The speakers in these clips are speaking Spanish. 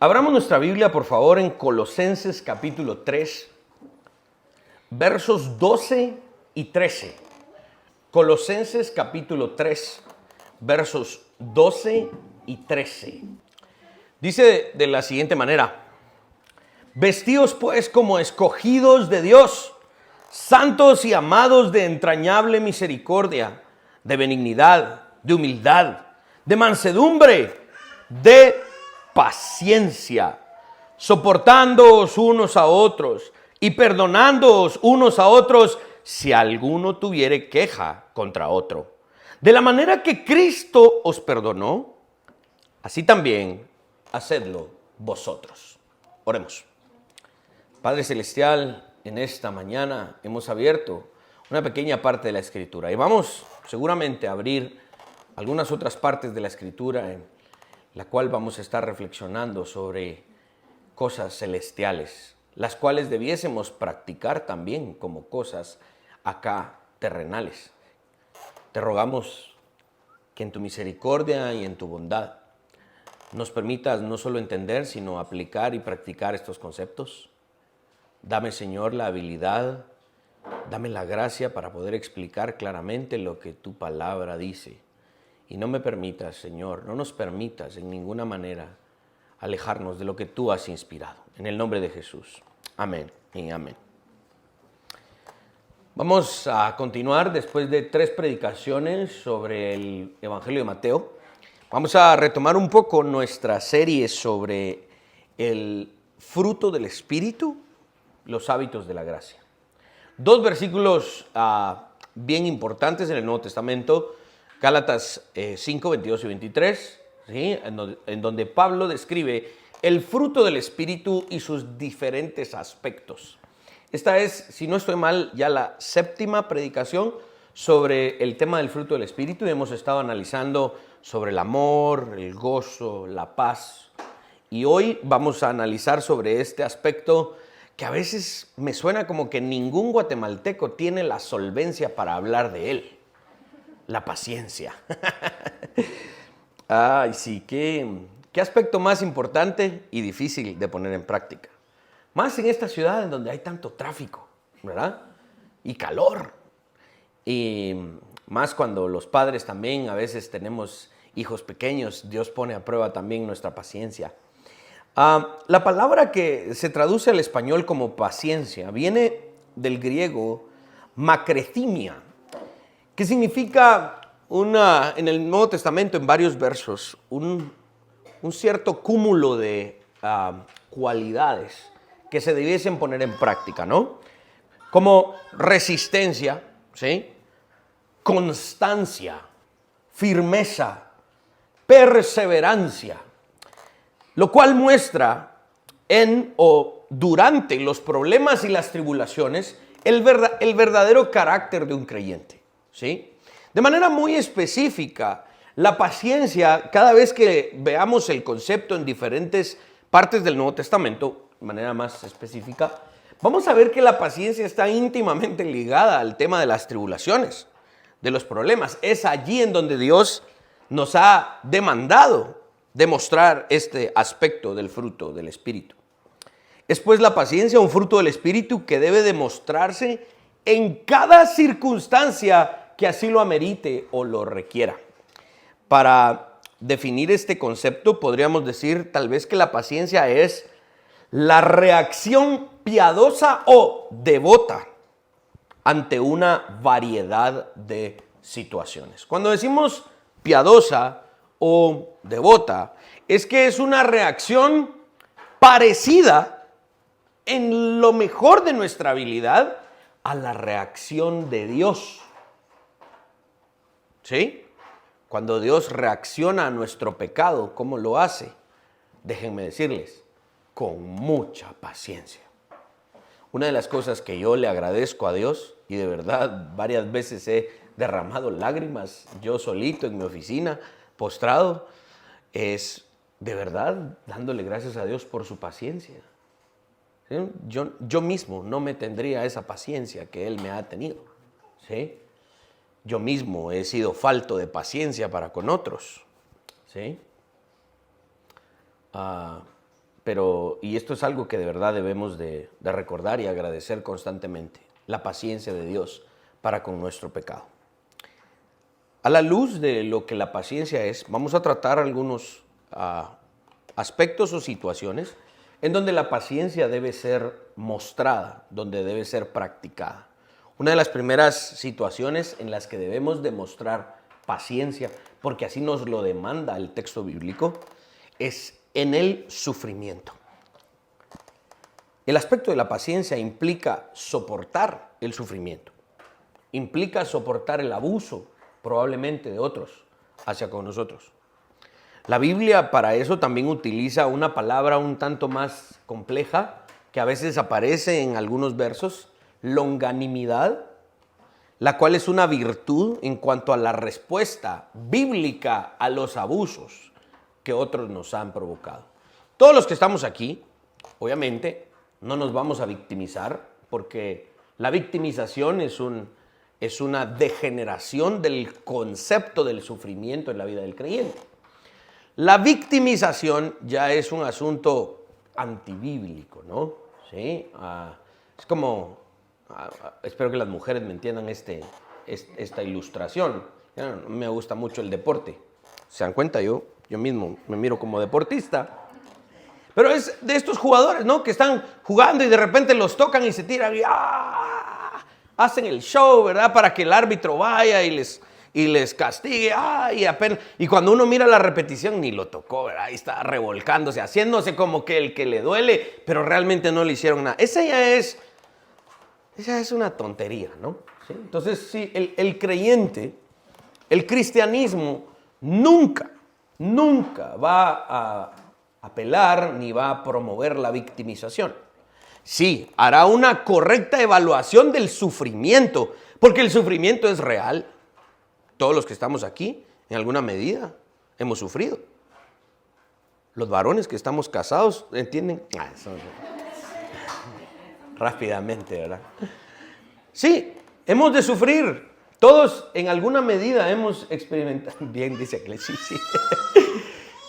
Abramos nuestra Biblia, por favor, en Colosenses capítulo 3, versos 12 y 13. Colosenses capítulo 3, versos 12 y 13. Dice de la siguiente manera: vestíos pues como escogidos de Dios, santos y amados de entrañable misericordia, de benignidad, de humildad, de mansedumbre, de paciencia, soportándoos unos a otros y perdonándoos unos a otros si alguno tuviere queja contra otro. De la manera que Cristo os perdonó, así también hacedlo vosotros. Oremos. Padre Celestial, en esta mañana hemos abierto una pequeña parte de la Escritura y vamos seguramente a abrir algunas otras partes de la Escritura en la cual vamos a estar reflexionando sobre cosas celestiales, las cuales debiésemos practicar también como cosas acá terrenales. Te rogamos que en tu misericordia y en tu bondad nos permitas no solo entender, sino aplicar y practicar estos conceptos. Dame, Señor, la habilidad, dame la gracia para poder explicar claramente lo que tu palabra dice. Y no me permitas, Señor, no nos permitas en ninguna manera alejarnos de lo que tú has inspirado. En el nombre de Jesús. Amén y amén. Vamos a continuar después de 3 predicaciones sobre el Evangelio de Mateo. Vamos a retomar un poco nuestra serie sobre el fruto del Espíritu, los hábitos de la gracia. 2 versículos bien importantes en el Nuevo Testamento, Gálatas 5, 22 y 23, ¿sí? en donde Pablo describe el fruto del Espíritu y sus diferentes aspectos. Esta es, si no estoy mal, ya la 7ª predicación sobre el tema del fruto del Espíritu y hemos estado analizando sobre el amor, el gozo, la paz. Y hoy vamos a analizar sobre este aspecto que a veces me suena como que ningún guatemalteco tiene la solvencia para hablar de él. La paciencia. Ay, sí, qué aspecto más importante y difícil de poner en práctica. Más en esta ciudad en donde hay tanto tráfico, ¿verdad? Y calor. Y más cuando los padres también a veces tenemos hijos pequeños, Dios pone a prueba también nuestra paciencia. La palabra que se traduce al español como paciencia viene del griego macrethymia, que significa en el Nuevo Testamento, en varios versos, un cierto cúmulo de cualidades que se debiesen poner en práctica, ¿no? Como resistencia, ¿sí? Constancia, firmeza, perseverancia, lo cual muestra en o durante los problemas y las tribulaciones el verdadero carácter de un creyente, ¿sí? De manera muy específica, la paciencia, cada vez que veamos el concepto en diferentes partes del Nuevo Testamento, de manera más específica, vamos a ver que la paciencia está íntimamente ligada al tema de las tribulaciones, de los problemas. Es allí en donde Dios nos ha demandado demostrar este aspecto del fruto del Espíritu. Es pues la paciencia un fruto del Espíritu que debe demostrarse en cada circunstancia que así lo amerite o lo requiera. Para definir este concepto podríamos decir tal vez que la paciencia es la reacción piadosa o devota ante una variedad de situaciones. Cuando decimos piadosa o devota, es que es una reacción parecida en lo mejor de nuestra habilidad a la reacción de Dios. ¿Sí? Cuando Dios reacciona a nuestro pecado, ¿cómo lo hace? Déjenme decirles, con mucha paciencia. Una de las cosas que yo le agradezco a Dios, y de verdad varias veces he derramado lágrimas yo solito en mi oficina, postrado, es de verdad dándole gracias a Dios por su paciencia. ¿Sí? Yo mismo no me tendría esa paciencia que Él me ha tenido. ¿Sí? Yo mismo he sido falto de paciencia para con otros. ¿Sí? y esto es algo que de verdad debemos de recordar y agradecer constantemente, la paciencia de Dios para con nuestro pecado. A la luz de lo que la paciencia es, vamos a tratar algunos aspectos o situaciones en donde la paciencia debe ser mostrada, donde debe ser practicada. Una de las primeras situaciones en las que debemos demostrar paciencia, porque así nos lo demanda el texto bíblico, es en el sufrimiento. El aspecto de la paciencia implica soportar el sufrimiento, implica soportar el abuso probablemente de otros hacia con nosotros. La Biblia para eso también utiliza una palabra un tanto más compleja que a veces aparece en algunos versos, longanimidad, la cual es una virtud en cuanto a la respuesta bíblica a los abusos que otros nos han provocado. Todos los que estamos aquí, obviamente, no nos vamos a victimizar porque la victimización es una degeneración del concepto del sufrimiento en la vida del creyente. La victimización ya es un asunto antibíblico, ¿no? ¿Sí? Es como, espero que las mujeres me entiendan esta ilustración. Me gusta mucho el deporte. ¿Se dan cuenta? Yo mismo me miro como deportista. Pero es de estos jugadores, ¿no? Que están jugando y de repente los tocan y se tiran y hacen el show, ¿verdad? Para que el árbitro vaya y les castigue. Y cuando uno mira la repetición, ni lo tocó, ¿verdad? Ahí está revolcándose, haciéndose como que el que le duele, pero realmente no le hicieron nada. Esa ya es una tontería, ¿no? ¿Sí? Entonces, sí, el creyente, el cristianismo, nunca va a apelar ni va a promover la victimización. Sí, hará una correcta evaluación del sufrimiento, porque el sufrimiento es real. Todos los que estamos aquí, en alguna medida, hemos sufrido. Los varones que estamos casados entienden. Rápidamente, ¿verdad? Sí, hemos de sufrir. Todos en alguna medida hemos experimentado. Bien, dice Aquile, sí.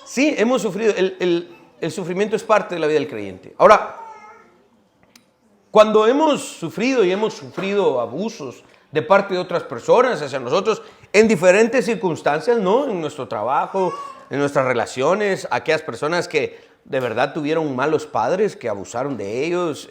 Sí, hemos sufrido. El sufrimiento es parte de la vida del creyente. Ahora, cuando hemos sufrido abusos de parte de otras personas hacia nosotros, en diferentes circunstancias, ¿no? En nuestro trabajo, en nuestras relaciones, aquellas personas que de verdad tuvieron malos padres, que abusaron de ellos,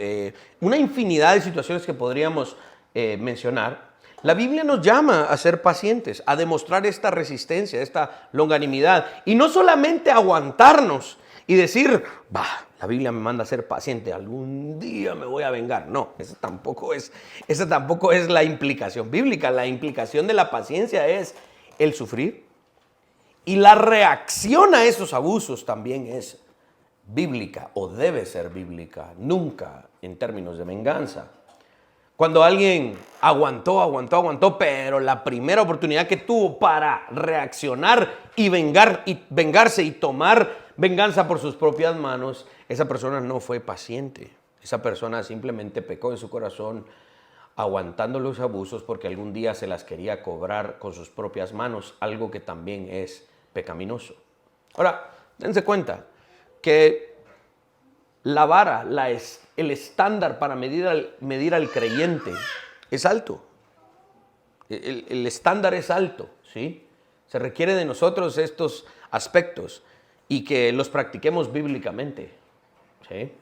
una infinidad de situaciones que podríamos mencionar. La Biblia nos llama a ser pacientes, a demostrar esta resistencia, esta longanimidad, y no solamente aguantarnos y decir, la Biblia me manda a ser paciente, algún día me voy a vengar. No, esa tampoco es la implicación bíblica. La implicación de la paciencia es el sufrir, y la reacción a esos abusos también es bíblica o debe ser bíblica, nunca en términos de venganza. Cuando alguien aguantó, pero la primera oportunidad que tuvo para reaccionar y vengarse y tomar venganza por sus propias manos, esa persona no fue paciente. Esa persona simplemente pecó en su corazón aguantando los abusos porque algún día se las quería cobrar con sus propias manos, algo que también es pecaminoso. Ahora, dense cuenta que la vara, el estándar para medir al creyente es alto. El estándar es alto, ¿sí? Se requiere de nosotros estos aspectos y que los practiquemos bíblicamente, ¿sí?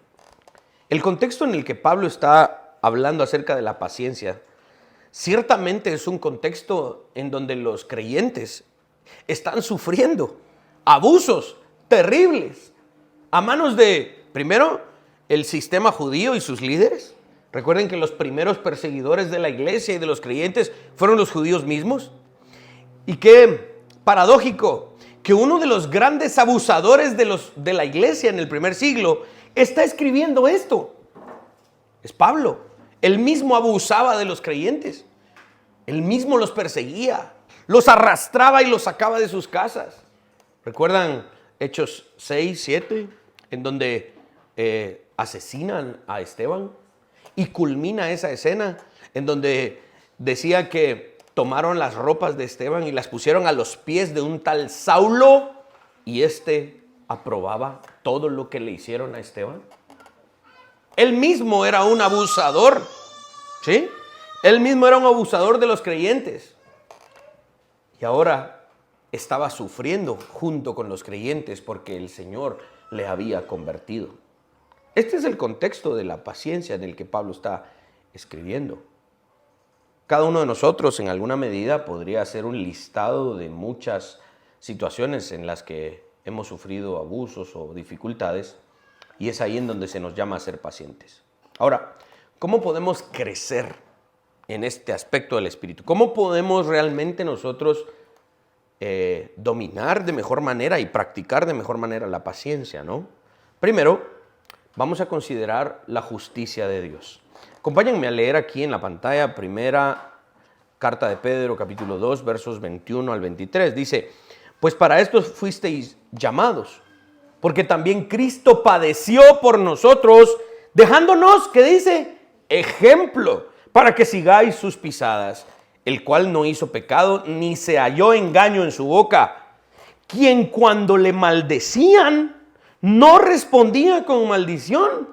El contexto en el que Pablo está hablando acerca de la paciencia, ciertamente es un contexto en donde los creyentes están sufriendo abusos terribles a manos de, primero, el sistema judío y sus líderes. Recuerden que los primeros perseguidores de la iglesia y de los creyentes fueron los judíos mismos. Y qué paradójico que uno de los grandes abusadores de la iglesia en el primer siglo está escribiendo esto. Es Pablo. Él mismo abusaba de los creyentes. Él mismo los perseguía, los arrastraba y los sacaba de sus casas. ¿Recuerdan Hechos 6, 7? En donde asesinan a Esteban, y culmina esa escena en donde decía que tomaron las ropas de Esteban y las pusieron a los pies de un tal Saulo, y aprobaba todo lo que le hicieron a Esteban? Él mismo era un abusador, ¿sí? Él mismo era un abusador de los creyentes. Y ahora estaba sufriendo junto con los creyentes porque el Señor le había convertido. Este es el contexto de la paciencia en el que Pablo está escribiendo. Cada uno de nosotros en alguna medida podría hacer un listado de muchas situaciones en las que hemos sufrido abusos o dificultades, y es ahí en donde se nos llama a ser pacientes. Ahora, ¿cómo podemos crecer en este aspecto del espíritu? ¿Cómo podemos realmente nosotros dominar de mejor manera y practicar de mejor manera la paciencia, ¿no? Primero, vamos a considerar la justicia de Dios. Acompáñenme a leer aquí en la pantalla, primera carta de Pedro, capítulo 2, versos 21 al 23. Dice, pues para esto fuisteis llamados, porque también Cristo padeció por nosotros, dejándonos, ¿qué dice? Ejemplo, para que sigáis sus pisadas, el cual no hizo pecado, ni se halló engaño en su boca, quien cuando le maldecían, no respondía con maldición,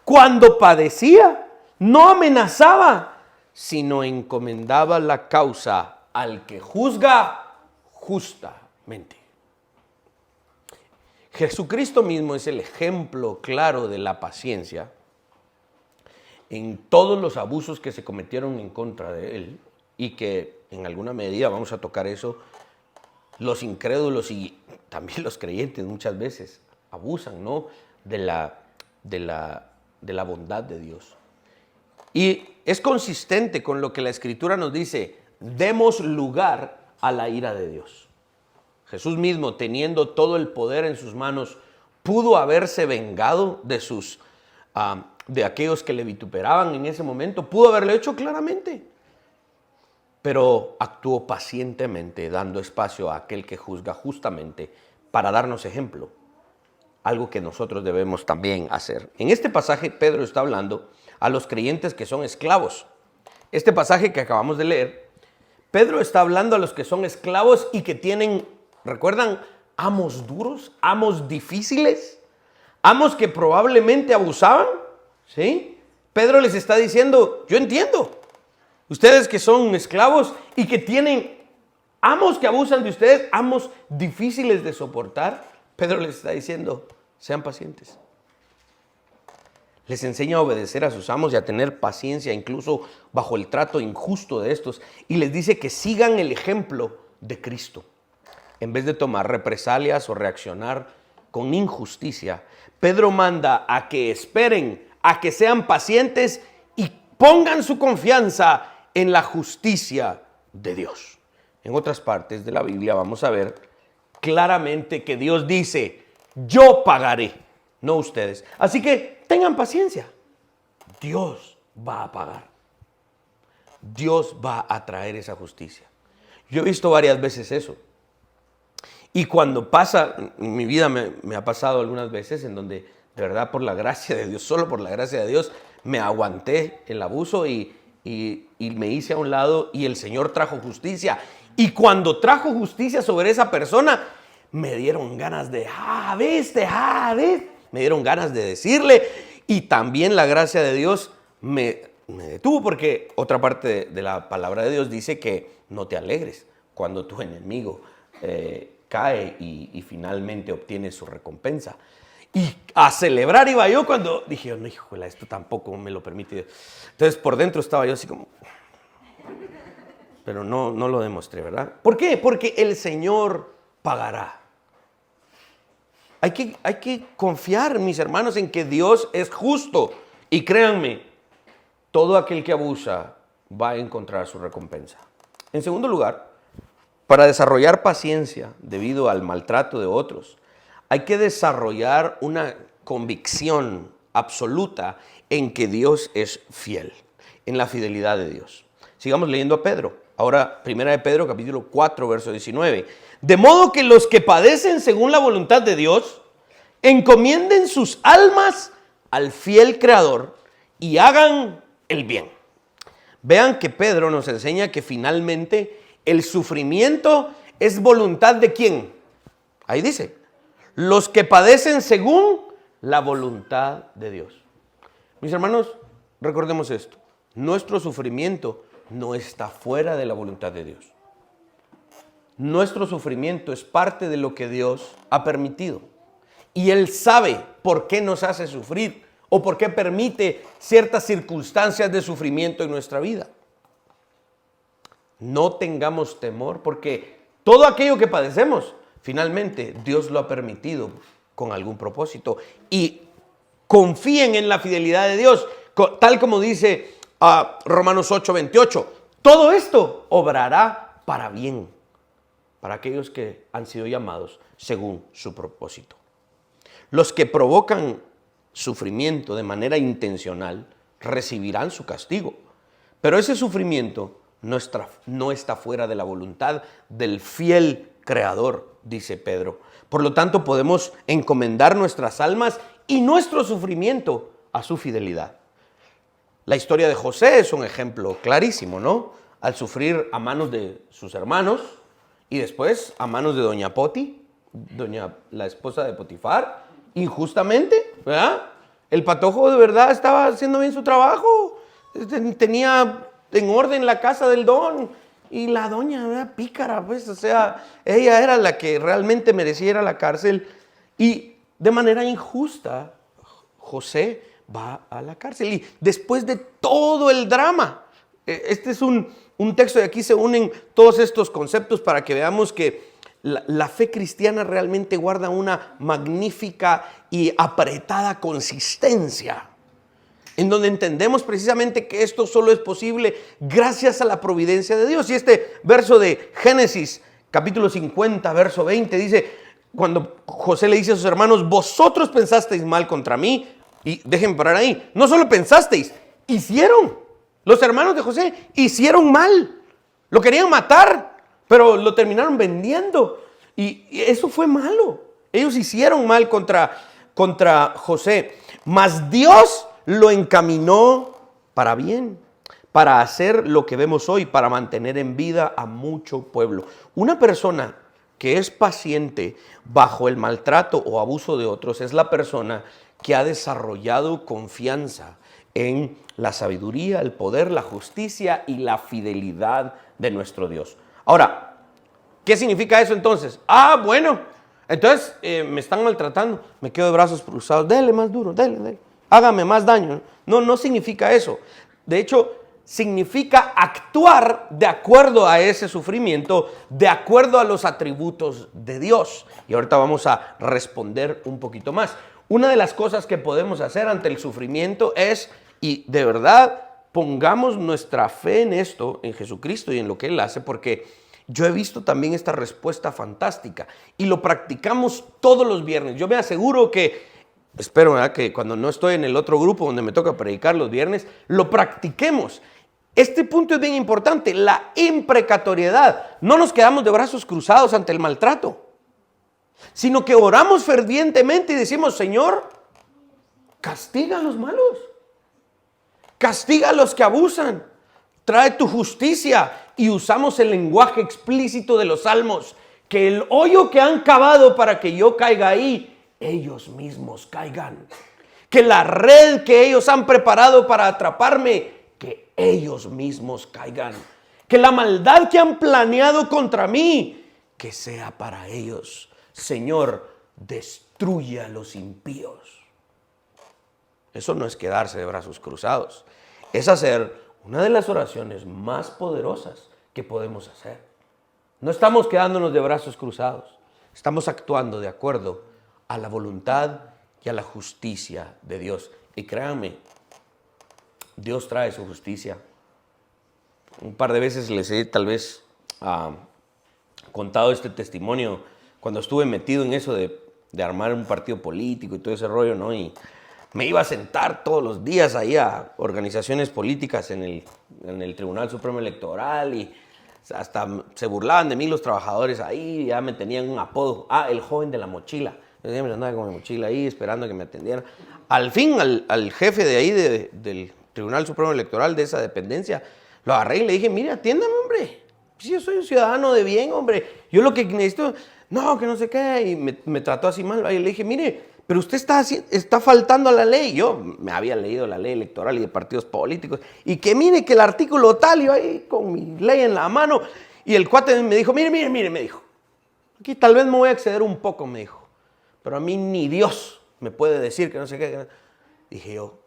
cuando padecía, no amenazaba, sino encomendaba la causa al que juzga justamente. Jesucristo mismo es el ejemplo claro de la paciencia en todos los abusos que se cometieron en contra de él, y que en alguna medida, vamos a tocar eso, los incrédulos y también los creyentes muchas veces abusan, ¿no?, de la bondad de Dios. Y es consistente con lo que la Escritura nos dice: demos lugar a la ira de Dios. Jesús mismo, teniendo todo el poder en sus manos, pudo haberse vengado de aquellos que le vituperaban en ese momento. Pudo haberlo hecho claramente, pero actuó pacientemente, dando espacio a aquel que juzga justamente para darnos ejemplo, algo que nosotros debemos también hacer. En este pasaje Pedro está hablando a los creyentes que son esclavos. Este pasaje que acabamos de leer, Pedro está hablando a los que son esclavos y que tienen, ¿recuerdan?, amos duros, amos difíciles, amos que probablemente abusaban, ¿sí? Pedro les está diciendo, yo entiendo, ustedes que son esclavos y que tienen amos que abusan de ustedes, amos difíciles de soportar, Pedro les está diciendo, sean pacientes. Les enseña a obedecer a sus amos y a tener paciencia incluso bajo el trato injusto de estos. Y les dice que sigan el ejemplo de Cristo. En vez de tomar represalias o reaccionar con injusticia, Pedro manda a que esperen, a que sean pacientes y pongan su confianza en la justicia de Dios. En otras partes de la Biblia vamos a ver claramente que Dios dice, yo pagaré, no ustedes. Así que tengan paciencia. Dios va a pagar. Dios va a traer esa justicia. Yo he visto varias veces eso. Y cuando pasa, en mi vida me ha pasado algunas veces en donde, de verdad, por la gracia de Dios, solo por la gracia de Dios, me aguanté el abuso y me hice a un lado y el Señor trajo justicia. Y cuando trajo justicia sobre esa persona, me dieron ganas de, ¿viste? Me dieron ganas de decirle. Y también la gracia de Dios me detuvo, porque otra parte de la palabra de Dios dice que no te alegres cuando tu enemigo cae y finalmente obtiene su recompensa. Y a celebrar iba yo cuando dije, no, híjole, esto tampoco me lo permite. Entonces por dentro estaba yo así como, pero no lo demostré, ¿verdad? ¿Por qué? Porque el Señor pagará. Hay que confiar, mis hermanos, en que Dios es justo. Y créanme, todo aquel que abusa va a encontrar su recompensa. En segundo lugar, para desarrollar paciencia debido al maltrato de otros, hay que desarrollar una convicción absoluta en que Dios es fiel, en la fidelidad de Dios. Sigamos leyendo a Pedro. Ahora, primera de Pedro, capítulo 4, verso 19. De modo que los que padecen según la voluntad de Dios, encomienden sus almas al fiel Creador y hagan el bien. Vean que Pedro nos enseña que finalmente el sufrimiento es voluntad de ¿quién? Ahí dice, los que padecen según la voluntad de Dios. Mis hermanos, recordemos esto. Nuestro sufrimiento no está fuera de la voluntad de Dios. Nuestro sufrimiento es parte de lo que Dios ha permitido. Y Él sabe por qué nos hace sufrir o por qué permite ciertas circunstancias de sufrimiento en nuestra vida. No tengamos temor porque todo aquello que padecemos, finalmente Dios lo ha permitido con algún propósito. Y confíen en la fidelidad de Dios, tal como dice Romanos 8:28. Todo esto obrará para bien, para aquellos que han sido llamados según su propósito. Los que provocan sufrimiento de manera intencional recibirán su castigo, pero ese sufrimiento no está fuera de la voluntad del fiel Creador, dice Pedro. Por lo tanto, podemos encomendar nuestras almas y nuestro sufrimiento a su fidelidad. La historia de José es un ejemplo clarísimo, ¿no? Al sufrir a manos de sus hermanos y después a manos de doña Poti, la esposa de Potifar, injustamente, ¿verdad? El patojo de verdad estaba haciendo bien su trabajo, tenía en orden la casa del don, y la doña, ¿verdad? Pícara, pues, o sea, ella era la que realmente merecía ir a la cárcel, y de manera injusta, José va a la cárcel, y después de todo el drama, este es un texto, y aquí se unen todos estos conceptos para que veamos que la fe cristiana realmente guarda una magnífica y apretada consistencia, en donde entendemos precisamente que esto solo es posible gracias a la providencia de Dios. Y este verso de Génesis, capítulo 50, verso 20, dice, cuando José le dice a sus hermanos, vosotros pensasteis mal contra mí, y déjenme parar ahí, no solo pensasteis, hicieron. Los hermanos de José hicieron mal, lo querían matar, pero lo terminaron vendiendo. Y eso fue malo. Ellos hicieron mal contra José. Mas Dios lo encaminó para bien, para hacer lo que vemos hoy, para mantener en vida a mucho pueblo. Una persona que es paciente bajo el maltrato o abuso de otros es la persona que ha desarrollado confianza en la sabiduría, el poder, la justicia y la fidelidad de nuestro Dios. Ahora, ¿qué significa eso entonces? Bueno, entonces me están maltratando, me quedo de brazos cruzados, dele más duro, dele, hágame más daño. No significa eso. De hecho, significa actuar de acuerdo a ese sufrimiento, de acuerdo a los atributos de Dios. Y ahorita vamos a responder un poquito más. Una de las cosas que podemos hacer ante el sufrimiento es, y de verdad, pongamos nuestra fe en esto, en Jesucristo y en lo que Él hace, porque yo he visto también esta respuesta fantástica y lo practicamos todos los viernes. Yo me aseguro que, espero, ¿verdad?, que cuando no estoy en el otro grupo donde me toca predicar los viernes, lo practiquemos. Este punto es bien importante, la imprecatoriedad. No nos quedamos de brazos cruzados ante el maltrato, sino que oramos fervientemente y decimos, Señor, castiga a los malos, castiga a los que abusan, trae tu justicia. Y usamos el lenguaje explícito de los salmos, que el hoyo que han cavado para que yo caiga ahí, ellos mismos caigan. Que la red que ellos han preparado para atraparme, que ellos mismos caigan. Que la maldad que han planeado contra mí, que sea para ellos. Señor, destruye a los impíos. Eso no es quedarse de brazos cruzados, es hacer una de las oraciones más poderosas que podemos hacer. No estamos quedándonos de brazos cruzados, estamos actuando de acuerdo a la voluntad y a la justicia de Dios. Y créanme, Dios trae su justicia. Un par de veces les he tal vez contado este testimonio cuando estuve metido en eso de armar un partido político y todo ese rollo, ¿no? Y me iba a sentar todos los días ahí a organizaciones políticas en el Tribunal Supremo Electoral y hasta se burlaban de mí los trabajadores ahí, ya me tenían un apodo, el joven de la mochila. Yo siempre andaba con mi mochila ahí esperando que me atendieran. Al fin, al jefe de ahí del Tribunal Supremo Electoral, de esa dependencia, lo agarré y le dije, mire, atiéndame, hombre. Si yo soy un ciudadano de bien, hombre. Yo lo que necesito, no, que no sé qué, y me trató así mal. Y le dije, mire, pero usted está faltando a la ley. Yo me había leído la ley electoral y de partidos políticos, y que mire que el artículo tal, y yo ahí con mi ley en la mano, y el cuate me dijo, mire, me dijo, aquí tal vez me voy a exceder un poco, me dijo, pero a mí ni Dios me puede decir que no sé qué. Dije yo,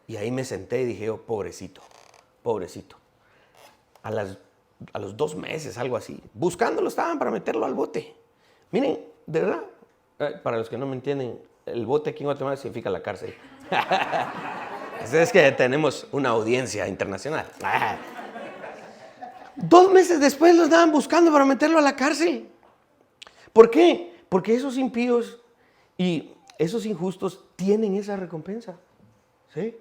y ahí me senté y dije yo, pobrecito. A los 2 meses, algo así, buscándolo estaban para meterlo al bote. Miren, de verdad, para los que no me entienden, el bote aquí en Guatemala significa la cárcel. Es que tenemos una audiencia internacional. 2 meses después lo estaban buscando para meterlo a la cárcel. ¿Por qué? Porque esos impíos y esos injustos tienen esa recompensa. ¿Sí?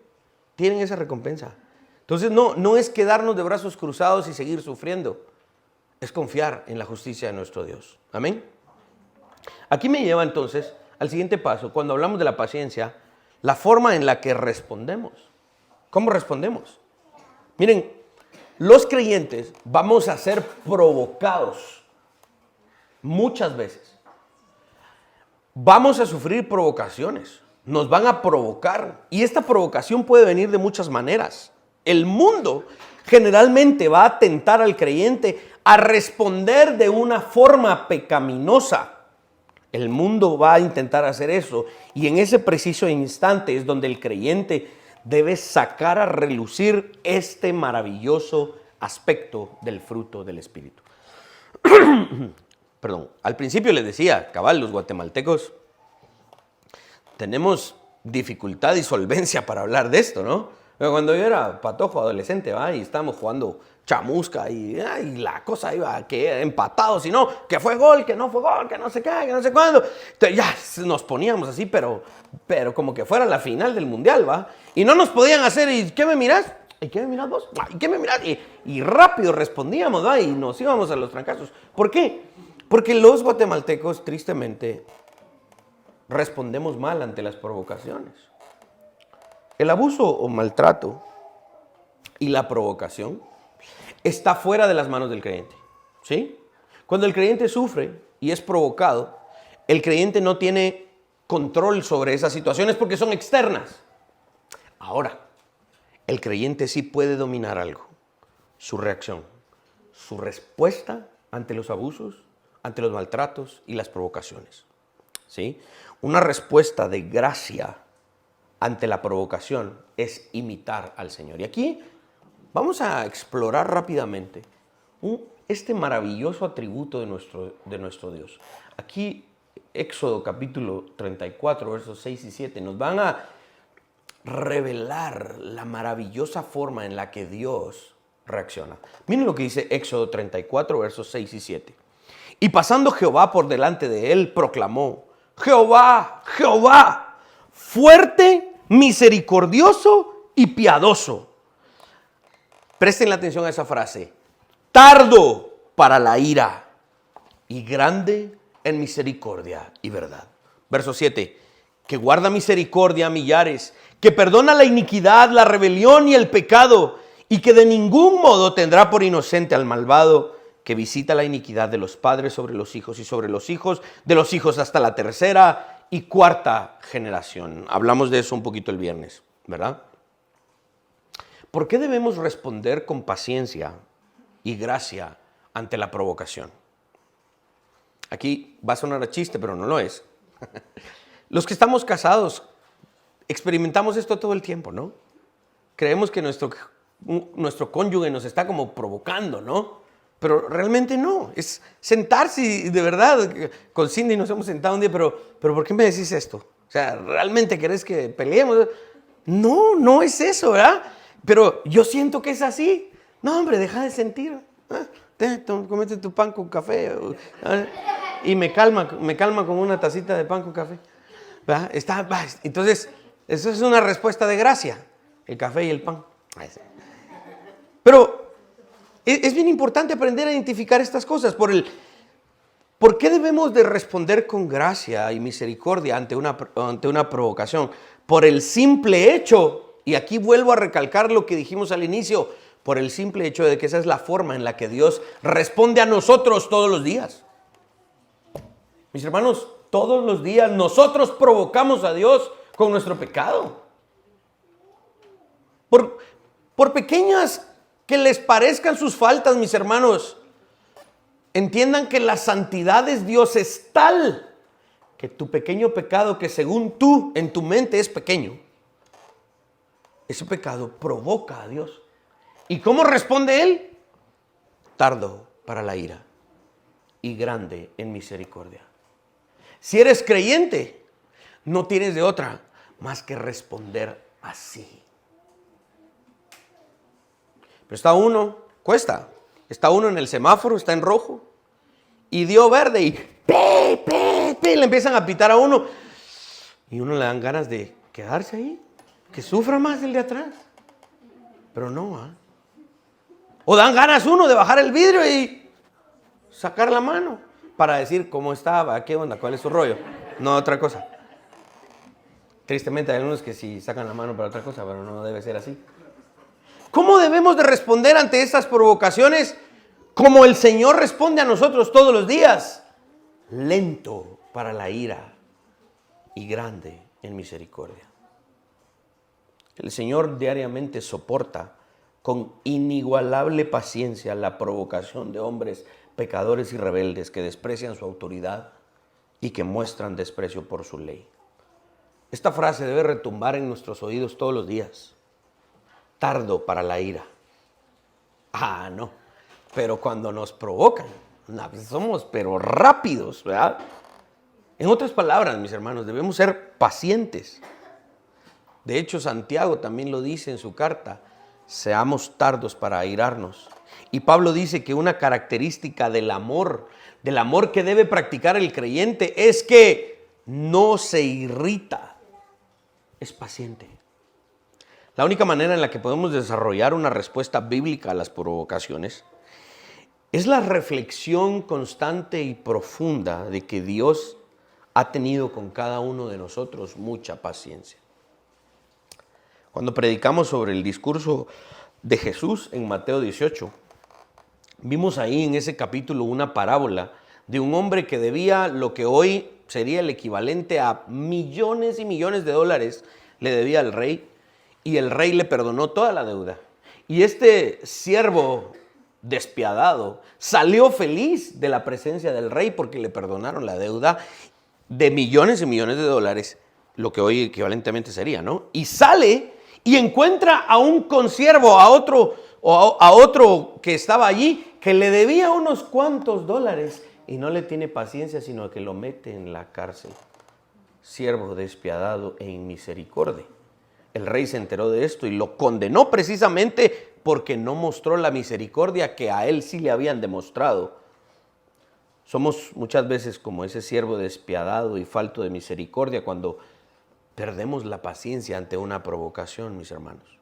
Tienen esa recompensa. Entonces no es quedarnos de brazos cruzados y seguir sufriendo. Es confiar en la justicia de nuestro Dios. Amén. Aquí me lleva entonces al siguiente paso. Cuando hablamos de la paciencia, la forma en la que respondemos. ¿Cómo respondemos? Miren, los creyentes vamos a ser provocados muchas veces. Vamos a sufrir provocaciones. Nos van a provocar. Y esta provocación puede venir de muchas maneras. El mundo generalmente va a tentar al creyente a responder de una forma pecaminosa. El mundo va a intentar hacer eso. Y en ese preciso instante es donde el creyente debe sacar a relucir este maravilloso aspecto del fruto del Espíritu. Perdón, al principio les decía, cabal, los guatemaltecos tenemos dificultad y solvencia para hablar de esto, ¿no? Pero cuando yo era patojo, adolescente, ¿va? Y estábamos jugando chamusca y la cosa iba que empatados, y no, que fue gol, que no fue gol, que no sé qué, que no sé cuándo. Entonces ya nos poníamos así, pero como que fuera la final del mundial, ¿va? Y no nos podían hacer, ¿y qué me mirás? ¿Y qué me mirás vos? ¿Y qué me mirás? Y rápido respondíamos, ¿va? Y nos íbamos a los trancazos. ¿Por qué? Porque los guatemaltecos, tristemente, respondemos mal ante las provocaciones. El abuso o maltrato y la provocación está fuera de las manos del creyente, ¿sí? Cuando el creyente sufre y es provocado, el creyente no tiene control sobre esas situaciones porque son externas. Ahora, el creyente sí puede dominar algo, su reacción, su respuesta ante los abusos, ante los maltratos y las provocaciones, ¿sí? Una respuesta de gracia ante la provocación es imitar al Señor. Y aquí vamos a explorar rápidamente este maravilloso atributo de nuestro Dios. Aquí, Éxodo capítulo 34, versos 6 y 7, nos van a revelar la maravillosa forma en la que Dios reacciona. Miren lo que dice Éxodo 34, versos 6 y 7. Y pasando Jehová por delante de él, proclamó: Jehová, Jehová, fuerte, misericordioso y piadoso. Presten la atención a esa frase. Tardo para la ira y grande en misericordia y verdad. Verso 7. Que guarda misericordia a millares, que perdona la iniquidad, la rebelión y el pecado, y que de ningún modo tendrá por inocente al malvado, que visita la iniquidad de los padres sobre los hijos y sobre los hijos de los hijos hasta la 3ª y 4ª generación. Hablamos de eso un poquito el viernes, ¿verdad? ¿Por qué debemos responder con paciencia y gracia ante la provocación? Aquí va a sonar a chiste, pero no lo es. Los que estamos casados experimentamos esto todo el tiempo, ¿no? Creemos que nuestro cónyuge nos está como provocando, ¿no? Pero realmente no, es sentarse y de verdad, con Cindy nos hemos sentado un día, pero ¿por qué me decís esto? O sea, ¿realmente querés que peleemos? No es eso, ¿verdad? Pero yo siento que es así. No, hombre, deja de sentir. Comete tu pan con café. Y me calma con una tacita de pan con café. ¿Verdad? Entonces, eso es una respuesta de gracia, el café y el pan. Pero es bien importante aprender a identificar estas cosas. ¿Por qué debemos de responder con gracia y misericordia ante una provocación? Por el simple hecho, y aquí vuelvo a recalcar lo que dijimos al inicio, por el simple hecho de que esa es la forma en la que Dios responde a nosotros todos los días. Mis hermanos, todos los días nosotros provocamos a Dios con nuestro pecado. Por pequeñas que les parezcan sus faltas, mis hermanos, entiendan que la santidad de Dios es tal que tu pequeño pecado, que según tú en tu mente es pequeño, ese pecado provoca a Dios. ¿Y cómo responde Él? Tardo para la ira y grande en misericordia. Si eres creyente, no tienes de otra más que responder así. Pero está uno, está uno en el semáforo, está en rojo, y dio verde y le empiezan a pitar a uno. Y uno le dan ganas de quedarse ahí, que sufra más el de atrás. Pero no, O dan ganas uno de bajar el vidrio y sacar la mano para decir cómo estaba, qué onda, cuál es su rollo. No otra cosa. Tristemente hay algunos que sí sacan la mano para otra cosa, pero no debe ser así. ¿Cómo debemos de responder ante estas provocaciones? Como el Señor responde a nosotros todos los días. Lento para la ira y grande en misericordia. El Señor diariamente soporta con inigualable paciencia la provocación de hombres pecadores y rebeldes que desprecian su autoridad y que muestran desprecio por su ley. Esta frase debe retumbar en nuestros oídos todos los días. Tardo para la ira. No. Pero cuando nos provocan, somos pero rápidos, ¿verdad? En otras palabras, mis hermanos, debemos ser pacientes. De hecho, Santiago también lo dice en su carta. Seamos tardos para airarnos. Y Pablo dice que una característica del amor que debe practicar el creyente es que no se irrita, es paciente. La única manera en la que podemos desarrollar una respuesta bíblica a las provocaciones es la reflexión constante y profunda de que Dios ha tenido con cada uno de nosotros mucha paciencia. Cuando predicamos sobre el discurso de Jesús en Mateo 18, vimos ahí en ese capítulo una parábola de un hombre que debía lo que hoy sería el equivalente a millones y millones de dólares, le debía al rey, y el rey le perdonó toda la deuda. Y este siervo despiadado salió feliz de la presencia del rey porque le perdonaron la deuda de millones y millones de dólares, lo que hoy equivalentemente sería, ¿no? Y sale y encuentra a un consiervo, a otro que estaba allí, que le debía unos cuantos dólares y no le tiene paciencia, sino que lo mete en la cárcel. Siervo despiadado e inmisericordia. El rey se enteró de esto y lo condenó precisamente porque no mostró la misericordia que a él sí le habían demostrado. Somos muchas veces como ese siervo despiadado y falto de misericordia cuando perdemos la paciencia ante una provocación, mis hermanos.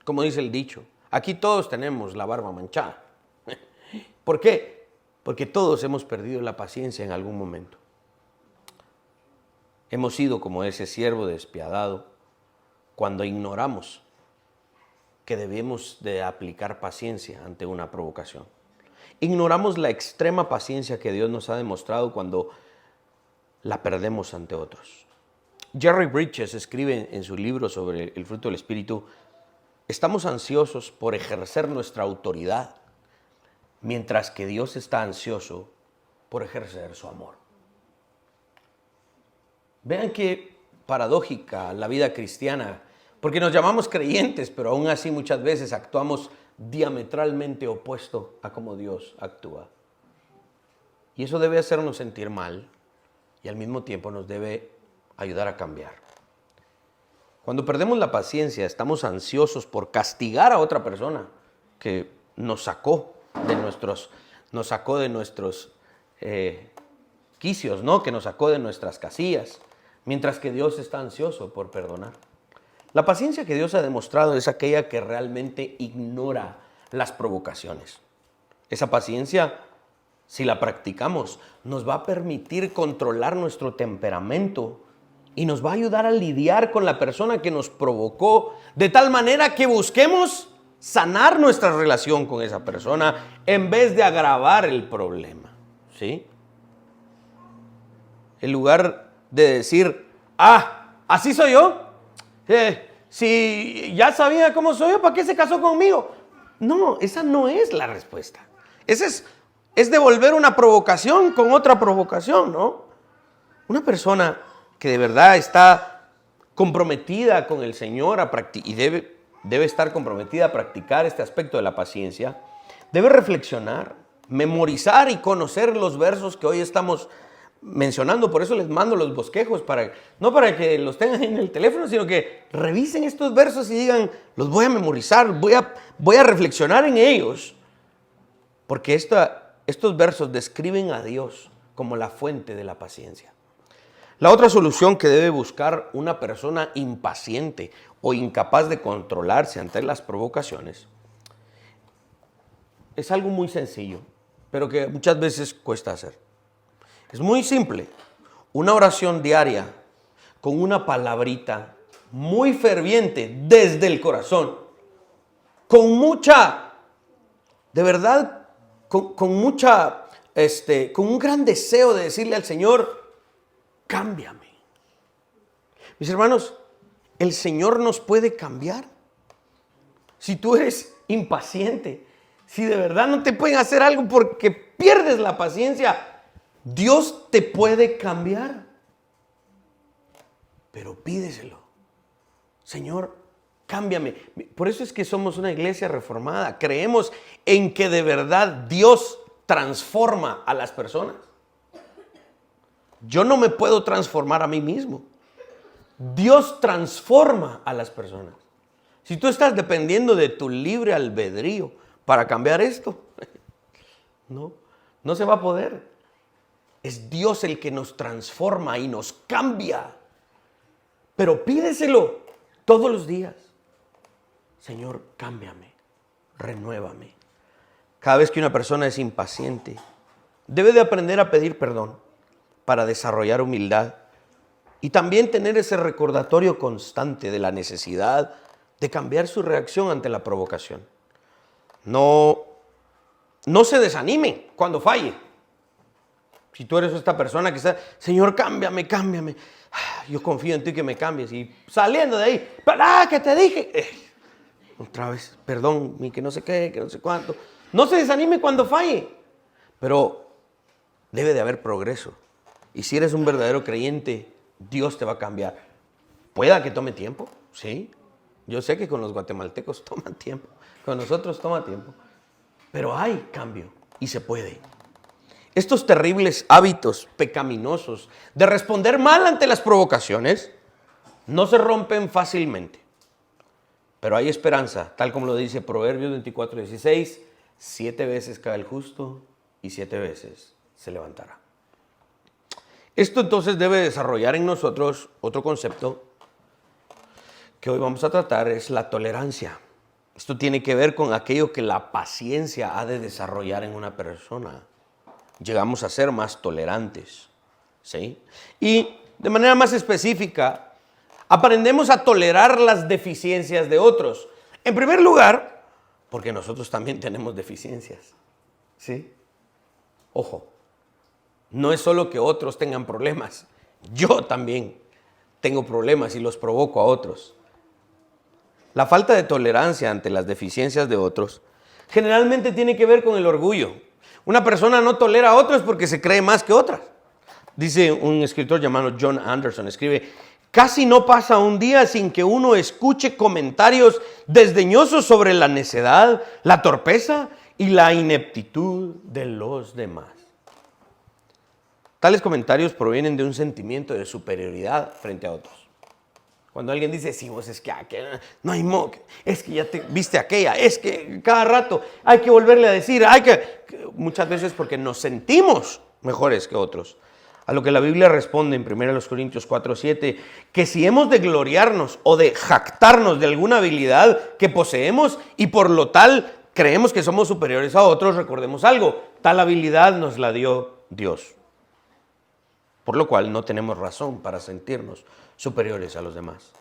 Como dice el dicho, aquí todos tenemos la barba manchada. ¿Por qué? Porque todos hemos perdido la paciencia en algún momento. Hemos sido como ese siervo despiadado cuando ignoramos que debemos de aplicar paciencia ante una provocación. Ignoramos la extrema paciencia que Dios nos ha demostrado cuando la perdemos ante otros. Jerry Bridges escribe en su libro sobre el fruto del Espíritu: estamos ansiosos por ejercer nuestra autoridad, mientras que Dios está ansioso por ejercer su amor. Vean qué paradójica la vida cristiana, porque nos llamamos creyentes, pero aún así muchas veces actuamos diametralmente opuesto a cómo Dios actúa. Y eso debe hacernos sentir mal y al mismo tiempo nos debe ayudar a cambiar. Cuando perdemos la paciencia, estamos ansiosos por castigar a otra persona que nos sacó de nuestros quicios, ¿no? Que nos sacó de nuestras casillas, mientras que Dios está ansioso por perdonar. La paciencia que Dios ha demostrado es aquella que realmente ignora las provocaciones. Esa paciencia, si la practicamos, nos va a permitir controlar nuestro temperamento y nos va a ayudar a lidiar con la persona que nos provocó, de tal manera que busquemos sanar nuestra relación con esa persona en vez de agravar el problema, ¿sí? En lugar de decir, así soy yo. Si ya sabía cómo soy yo, ¿para qué se casó conmigo? No, esa no es la respuesta. Esa es devolver una provocación con otra provocación, ¿no? Una persona que de verdad está comprometida con el Señor y debe estar comprometida a practicar este aspecto de la paciencia, debe reflexionar, memorizar y conocer los versos que hoy estamos mencionando. Por eso les mando los bosquejos, no para que los tengan en el teléfono, sino que revisen estos versos y digan, los voy a memorizar, voy a reflexionar en ellos, porque estos versos describen a Dios como la fuente de la paciencia. La otra solución que debe buscar una persona impaciente o incapaz de controlarse ante las provocaciones es algo muy sencillo, pero que muchas veces cuesta hacer. Es muy simple. Una oración diaria con una palabrita muy ferviente desde el corazón, con mucha, de verdad, con un gran deseo de decirle al Señor, cámbiame. Mis hermanos, el Señor nos puede cambiar. Si tú eres impaciente, si de verdad no te pueden hacer algo porque pierdes la paciencia, Dios te puede cambiar. Pero pídeselo. Señor, cámbiame. Por eso es que somos una iglesia reformada. Creemos en que de verdad Dios transforma a las personas. Yo no me puedo transformar a mí mismo. Dios transforma a las personas. Si tú estás dependiendo de tu libre albedrío para cambiar esto, no se va a poder. Es Dios el que nos transforma y nos cambia. Pero pídeselo todos los días. Señor, cámbiame, renuévame. Cada vez que una persona es impaciente, debe de aprender a pedir perdón para desarrollar humildad y también tener ese recordatorio constante de la necesidad de cambiar su reacción ante la provocación. No se desanime cuando falle. Si tú eres esta persona que está, Señor, cámbiame. Yo confío en ti que me cambies. Y saliendo de ahí, que te dije. Otra vez, perdón, que no sé qué, que no sé cuánto. No se desanime cuando falle. Pero debe de haber progreso. Y si eres un verdadero creyente, Dios te va a cambiar. Pueda que tome tiempo, sí. Yo sé que con los guatemaltecos toman tiempo. Con nosotros toma tiempo. Pero hay cambio y se puede. Estos terribles hábitos pecaminosos de responder mal ante las provocaciones no se rompen fácilmente. Pero hay esperanza, tal como lo dice Proverbios 24:16, 7 veces cae el justo y 7 veces se levantará. Esto entonces debe desarrollar en nosotros otro concepto que hoy vamos a tratar, es la tolerancia. Esto tiene que ver con aquello que la paciencia ha de desarrollar en una persona. Llegamos a ser más tolerantes, ¿sí? Y de manera más específica, aprendemos a tolerar las deficiencias de otros. En primer lugar, porque nosotros también tenemos deficiencias, ¿sí? Ojo, no es solo que otros tengan problemas, yo también tengo problemas y los provoco a otros. La falta de tolerancia ante las deficiencias de otros generalmente tiene que ver con el orgullo. Una persona no tolera a otros porque se cree más que otras. Dice un escritor llamado John Anderson, escribe, casi no pasa un día sin que uno escuche comentarios desdeñosos sobre la necedad, la torpeza y la ineptitud de los demás. Tales comentarios provienen de un sentimiento de superioridad frente a otros. Cuando alguien dice, sí, vos es que no hay modo, es que ya te viste aquella, es que cada rato hay que volverle a decir, muchas veces porque nos sentimos mejores que otros. A lo que la Biblia responde en 1 Corintios 4:7, que si hemos de gloriarnos o de jactarnos de alguna habilidad que poseemos y por lo tal creemos que somos superiores a otros, recordemos algo, tal habilidad nos la dio Dios. Por lo cual no tenemos razón para sentirnos superiores a los demás.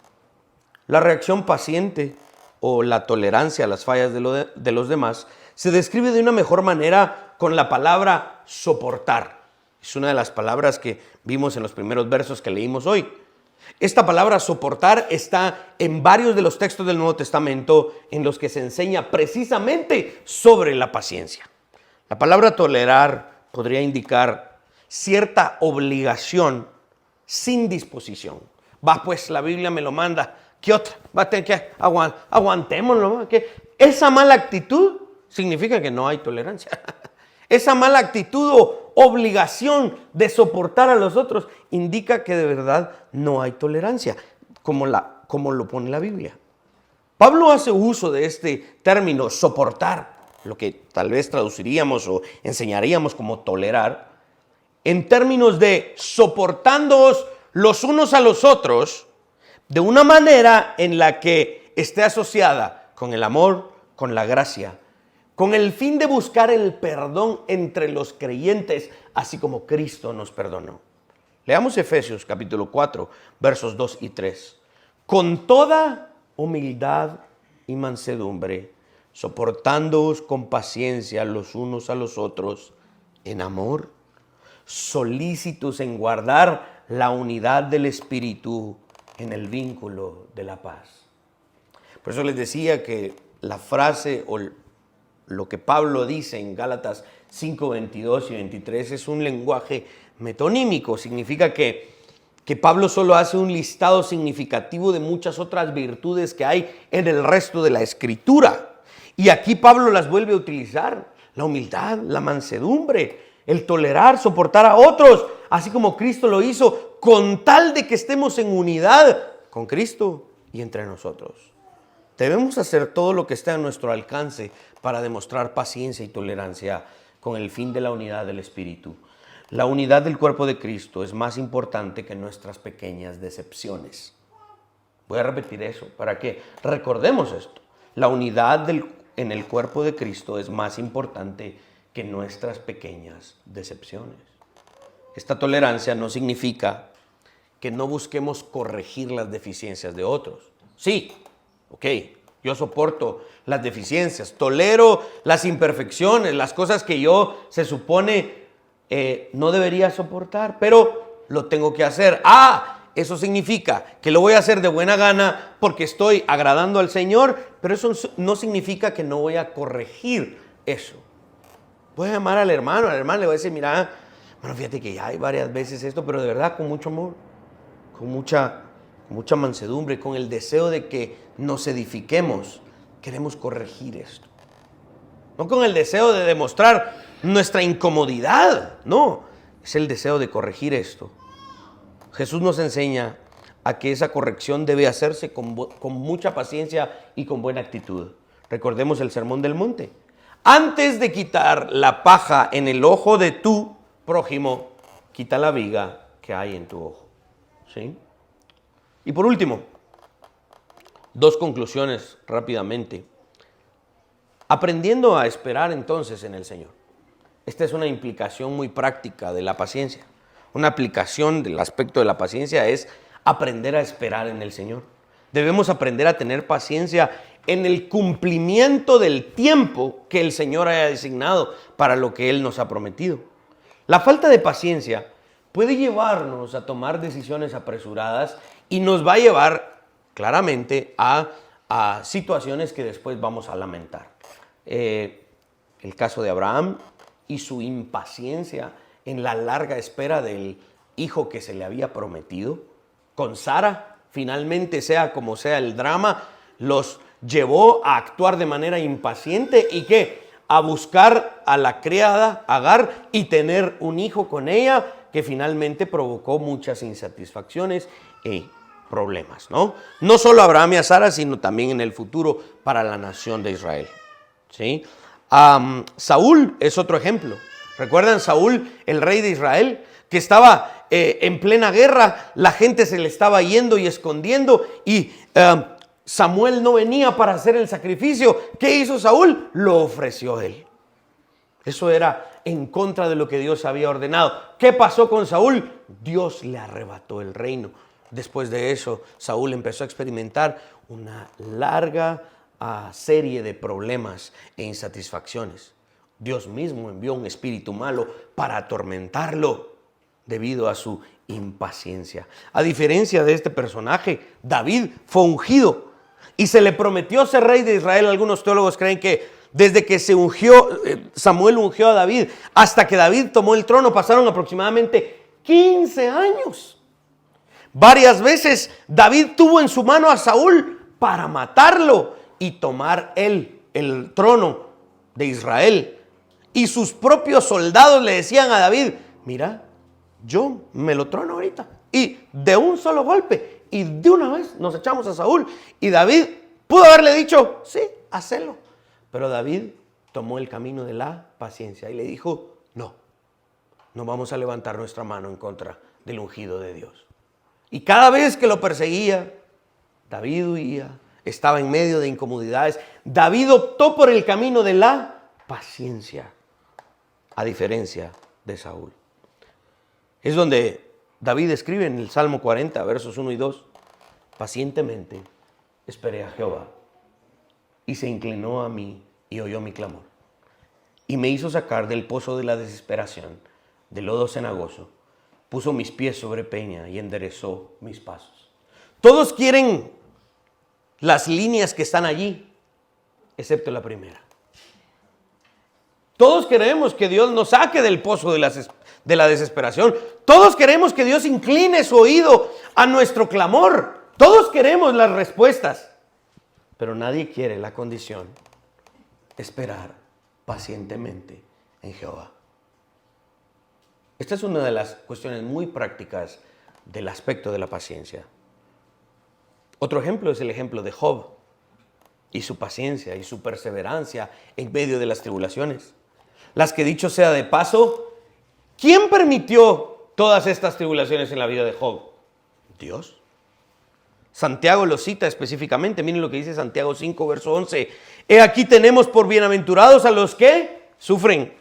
La reacción paciente o la tolerancia a las fallas de los demás se describe de una mejor manera con la palabra soportar. Es una de las palabras que vimos en los primeros versos que leímos hoy. Esta palabra soportar está en varios de los textos del Nuevo Testamento en los que se enseña precisamente sobre la paciencia. La palabra tolerar podría indicar cierta obligación sin disposición. Va, pues la Biblia me lo manda. ¿Qué otra? Va a tener que aguantémoslo. ¿Qué? Esa mala actitud significa que no hay tolerancia. Esa mala actitud o obligación de soportar a los otros indica que de verdad no hay tolerancia, como lo pone la Biblia. Pablo hace uso de este término soportar, lo que tal vez traduciríamos o enseñaríamos como tolerar, en términos de soportándoos los unos a los otros de una manera en la que esté asociada con el amor, con la gracia, con el fin de buscar el perdón entre los creyentes, así como Cristo nos perdonó. Leamos Efesios capítulo 4, versos 2 y 3. Con toda humildad y mansedumbre, soportándoos con paciencia los unos a los otros en amor, solícitos en guardar la unidad del Espíritu en el vínculo de la paz. Por eso les decía que la frase o lo que Pablo dice en Gálatas 5, 22 y 23 es un lenguaje metonímico. Significa que Pablo solo hace un listado significativo de muchas otras virtudes que hay en el resto de la Escritura. Y aquí Pablo las vuelve a utilizar. La humildad, la mansedumbre, el tolerar, soportar a otros, así como Cristo lo hizo, con tal de que estemos en unidad con Cristo y entre nosotros. Debemos hacer todo lo que esté a nuestro alcance para demostrar paciencia y tolerancia con el fin de la unidad del Espíritu. La unidad del cuerpo de Cristo es más importante que nuestras pequeñas decepciones. Voy a repetir eso para que recordemos esto. La unidad en el cuerpo de Cristo es más importante que nuestras pequeñas decepciones. Esta tolerancia no significa que no busquemos corregir las deficiencias de otros. Sí, ok, yo soporto las deficiencias, tolero las imperfecciones, las cosas que yo se supone no debería soportar, pero lo tengo que hacer. Eso significa que lo voy a hacer de buena gana porque estoy agradando al Señor, pero eso no significa que no voy a corregir eso. Voy a llamar al hermano, le voy a decir, mira, bueno, fíjate que ya hay varias veces esto, pero de verdad con mucho amor, con mucha mansedumbre, con el deseo de que nos edifiquemos, queremos corregir esto. No con el deseo de demostrar nuestra incomodidad, no, es el deseo de corregir esto. Jesús nos enseña a que esa corrección debe hacerse con mucha paciencia y con buena actitud. Recordemos el Sermón del Monte. Antes de quitar la paja en el ojo de tu prójimo, quita la viga que hay en tu ojo. ¿Sí? Y por último, dos conclusiones rápidamente. Aprendiendo a esperar entonces en el Señor. Esta es una implicación muy práctica de la paciencia. Una aplicación del aspecto de la paciencia es aprender a esperar en el Señor. Debemos aprender a tener paciencia en el cumplimiento del tiempo que el Señor haya designado para lo que Él nos ha prometido. La falta de paciencia puede llevarnos a tomar decisiones apresuradas y nos va a llevar claramente a situaciones que después vamos a lamentar. El caso de Abraham y su impaciencia en la larga espera del hijo que se le había prometido. Con Sara, finalmente, sea como sea el drama, los llevó a actuar de manera impaciente y ¿qué? A buscar a la criada Agar y tener un hijo con ella que finalmente provocó muchas insatisfacciones y problemas, ¿no? No solo a Abraham y a Sara, sino también en el futuro para la nación de Israel, ¿sí? Saúl es otro ejemplo. ¿Recuerdan Saúl, el rey de Israel, que estaba en plena guerra? La gente se le estaba yendo y escondiendo y Samuel no venía para hacer el sacrificio. ¿Qué hizo Saúl? Lo ofreció él. Eso era en contra de lo que Dios había ordenado. ¿Qué pasó con Saúl? Dios le arrebató el reino. Después de eso, Saúl empezó a experimentar una larga serie de problemas e insatisfacciones. Dios mismo envió un espíritu malo para atormentarlo debido a su impaciencia. A diferencia de este personaje, David fue ungido y se le prometió ser rey de Israel. Algunos teólogos creen que desde que Samuel ungió a David hasta que David tomó el trono pasaron aproximadamente 15 años. Varias veces David tuvo en su mano a Saúl para matarlo y tomar él el trono de Israel. Y sus propios soldados le decían a David: mira, yo me lo trono ahorita. Y de un solo golpe y de una vez nos echamos a Saúl. Y David pudo haberle dicho: sí, hacelo. Pero David tomó el camino de la paciencia y le dijo: no vamos a levantar nuestra mano en contra del ungido de Dios. Y cada vez que lo perseguía, David huía, estaba en medio de incomodidades. David optó por el camino de la paciencia, a diferencia de Saúl. Es donde David escribe en el Salmo 40, versos 1 y 2, pacientemente esperé a Jehová, y se inclinó a mí y oyó mi clamor, y me hizo sacar del pozo de la desesperación, del lodo cenagoso, puso mis pies sobre peña y enderezó mis pasos. Todos quieren las líneas que están allí, excepto la primera. Todos queremos que Dios nos saque del pozo de la desesperación. Todos queremos que Dios incline su oído a nuestro clamor. Todos queremos las respuestas, pero nadie quiere la condición: esperar pacientemente en Jehová. Esta es una de las cuestiones muy prácticas del aspecto de la paciencia. Otro ejemplo es el ejemplo de Job y su paciencia y su perseverancia en medio de las tribulaciones. Las que, dicho sea de paso, ¿quién permitió todas estas tribulaciones en la vida de Job? Dios. Santiago lo cita específicamente. Miren lo que dice Santiago 5, verso 11. He aquí tenemos por bienaventurados a los que sufren.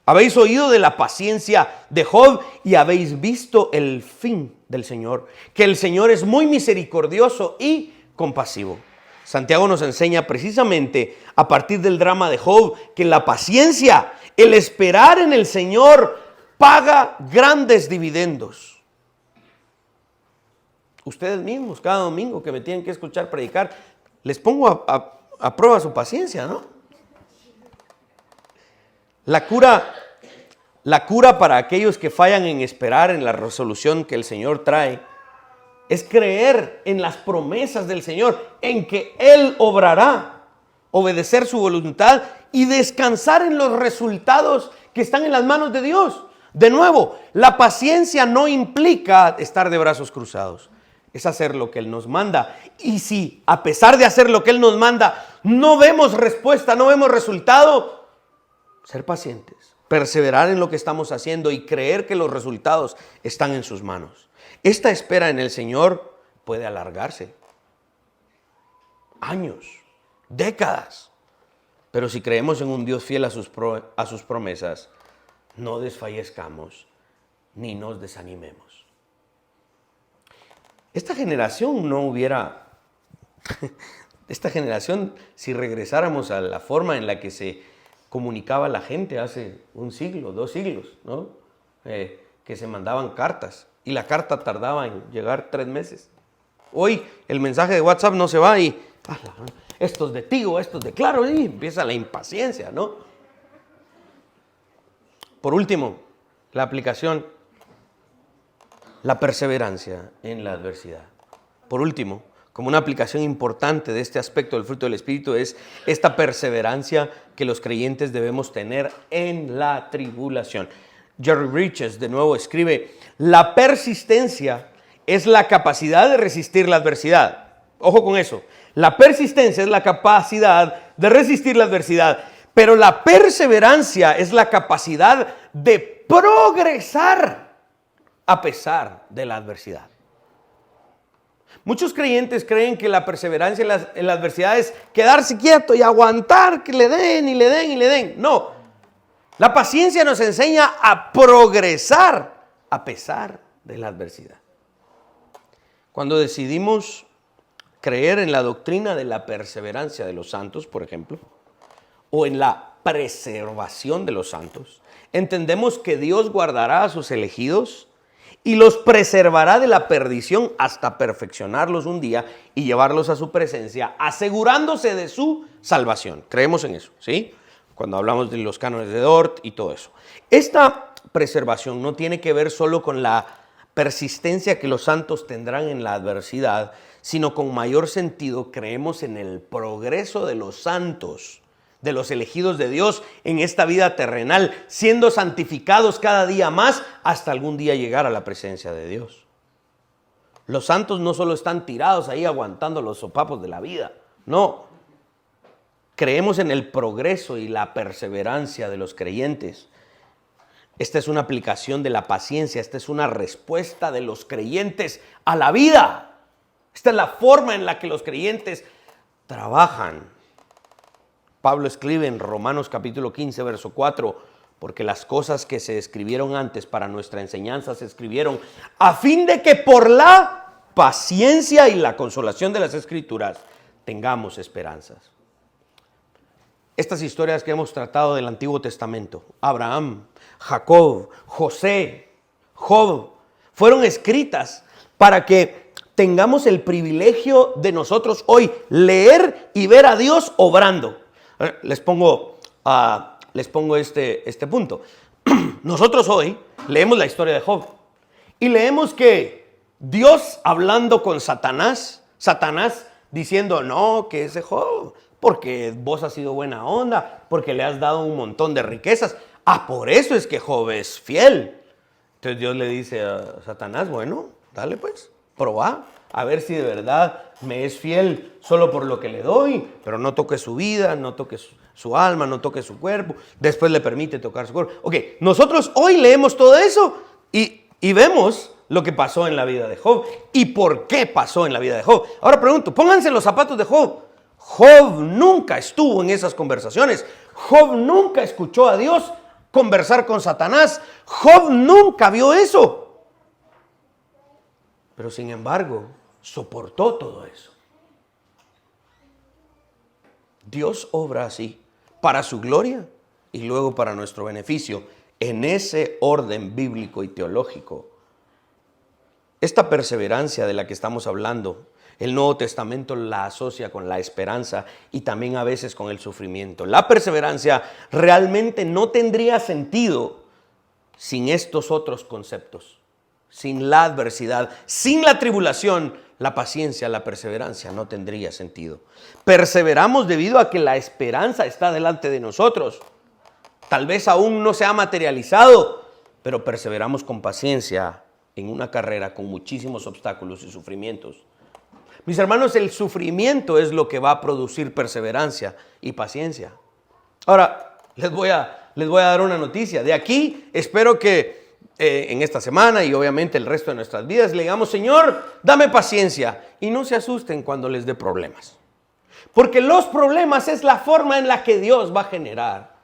Habéis oído de la paciencia de Job y habéis visto el fin del Señor, que el Señor es muy misericordioso y compasivo. Santiago nos enseña precisamente a partir del drama de Job que la paciencia, el esperar en el Señor, paga grandes dividendos. Ustedes mismos, cada domingo que me tienen que escuchar predicar, les pongo a prueba su paciencia, ¿no? La cura para aquellos que fallan en esperar en la resolución que el Señor trae es creer en las promesas del Señor, en que Él obrará, obedecer su voluntad y descansar en los resultados que están en las manos de Dios. De nuevo, la paciencia no implica estar de brazos cruzados, es hacer lo que Él nos manda. Y si a pesar de hacer lo que Él nos manda no vemos respuesta, no vemos resultado, ser pacientes, perseverar en lo que estamos haciendo y creer que los resultados están en sus manos. Esta espera en el Señor puede alargarse años, décadas, pero si creemos en un Dios fiel a sus promesas, no desfallezcamos ni nos desanimemos. Esta generación, si regresáramos a la forma en la que se comunicaba la gente hace un siglo, 2 siglos, ¿no? Que se mandaban cartas y la carta tardaba en llegar 3 meses. Hoy el mensaje de WhatsApp no se va y esto es de Tigo, esto es de Claro, y empieza la impaciencia, ¿no? Por último, la aplicación, la perseverancia en la adversidad. Por último, como una aplicación importante de este aspecto del fruto del Espíritu es esta perseverancia que los creyentes debemos tener en la tribulación. Jerry Bridges de nuevo escribe: la persistencia es la capacidad de resistir la adversidad. Ojo con eso. La persistencia es la capacidad de resistir la adversidad, pero la perseverancia es la capacidad de progresar a pesar de la adversidad. Muchos creyentes creen que la perseverancia en la adversidad es quedarse quieto y aguantar que le den y le den y le den. No, la paciencia nos enseña a progresar a pesar de la adversidad. Cuando decidimos creer en la doctrina de la perseverancia de los santos, por ejemplo, o en la preservación de los santos, entendemos que Dios guardará a sus elegidos y los preservará de la perdición hasta perfeccionarlos un día y llevarlos a su presencia, asegurándose de su salvación. Creemos en eso, ¿sí? Cuando hablamos de los cánones de Dort y todo eso. Esta preservación no tiene que ver solo con la persistencia que los santos tendrán en la adversidad, sino con mayor sentido creemos en el progreso de los santos, de los elegidos de Dios en esta vida terrenal, siendo santificados cada día más hasta algún día llegar a la presencia de Dios. Los santos no solo están tirados ahí aguantando los sopapos de la vida, no. Creemos en el progreso y la perseverancia de los creyentes. Esta es una aplicación de la paciencia, esta es una respuesta de los creyentes a la vida. Esta es la forma en la que los creyentes trabajan. Pablo escribe en Romanos capítulo 15, verso 4, porque las cosas que se escribieron antes para nuestra enseñanza se escribieron a fin de que por la paciencia y la consolación de las Escrituras tengamos esperanzas. Estas historias que hemos tratado del Antiguo Testamento, Abraham, Jacob, José, Job, fueron escritas para que tengamos el privilegio de nosotros hoy leer y ver a Dios obrando. Les pongo este punto. Nosotros hoy leemos la historia de Job y leemos que Dios hablando con Satanás diciendo, no, que ese Job, porque vos has sido buena onda, porque le has dado un montón de riquezas. Por eso es que Job es fiel. Entonces Dios le dice a Satanás, bueno, dale pues, probá, a ver si de verdad me es fiel solo por lo que le doy, pero no toque su vida, no toque su alma, no toque su cuerpo, después le permite tocar su cuerpo. Ok, nosotros hoy leemos todo eso y vemos lo que pasó en la vida de Job y por qué pasó en la vida de Job. Ahora pregunto, pónganse en los zapatos de Job. Job nunca estuvo en esas conversaciones. Job nunca escuchó a Dios conversar con Satanás. Job nunca vio eso. Pero sin embargo, soportó todo eso. Dios obra así, para su gloria y luego para nuestro beneficio, en ese orden bíblico y teológico. Esta perseverancia de la que estamos hablando, el Nuevo Testamento la asocia con la esperanza y también a veces con el sufrimiento. La perseverancia realmente no tendría sentido sin estos otros conceptos. Sin la adversidad, sin la tribulación, la paciencia, la perseverancia no tendría sentido. Perseveramos debido a que la esperanza está delante de nosotros. Tal vez aún no se ha materializado, pero perseveramos con paciencia en una carrera con muchísimos obstáculos y sufrimientos. Mis hermanos, el sufrimiento es lo que va a producir perseverancia y paciencia. Ahora, les voy a dar una noticia. De aquí espero que en esta semana y obviamente el resto de nuestras vidas le digamos, Señor, dame paciencia. Y no se asusten cuando les dé problemas. Porque los problemas es la forma en la que Dios va a generar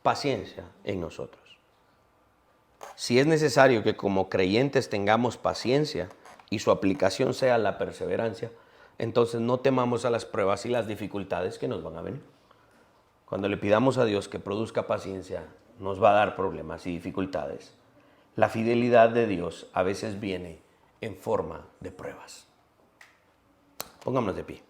paciencia en nosotros. Si es necesario que como creyentes tengamos paciencia y su aplicación sea la perseverancia, entonces no temamos a las pruebas y las dificultades que nos van a venir. Cuando le pidamos a Dios que produzca paciencia, nos va a dar problemas y dificultades. La fidelidad de Dios a veces viene en forma de pruebas. Pongámonos de pie.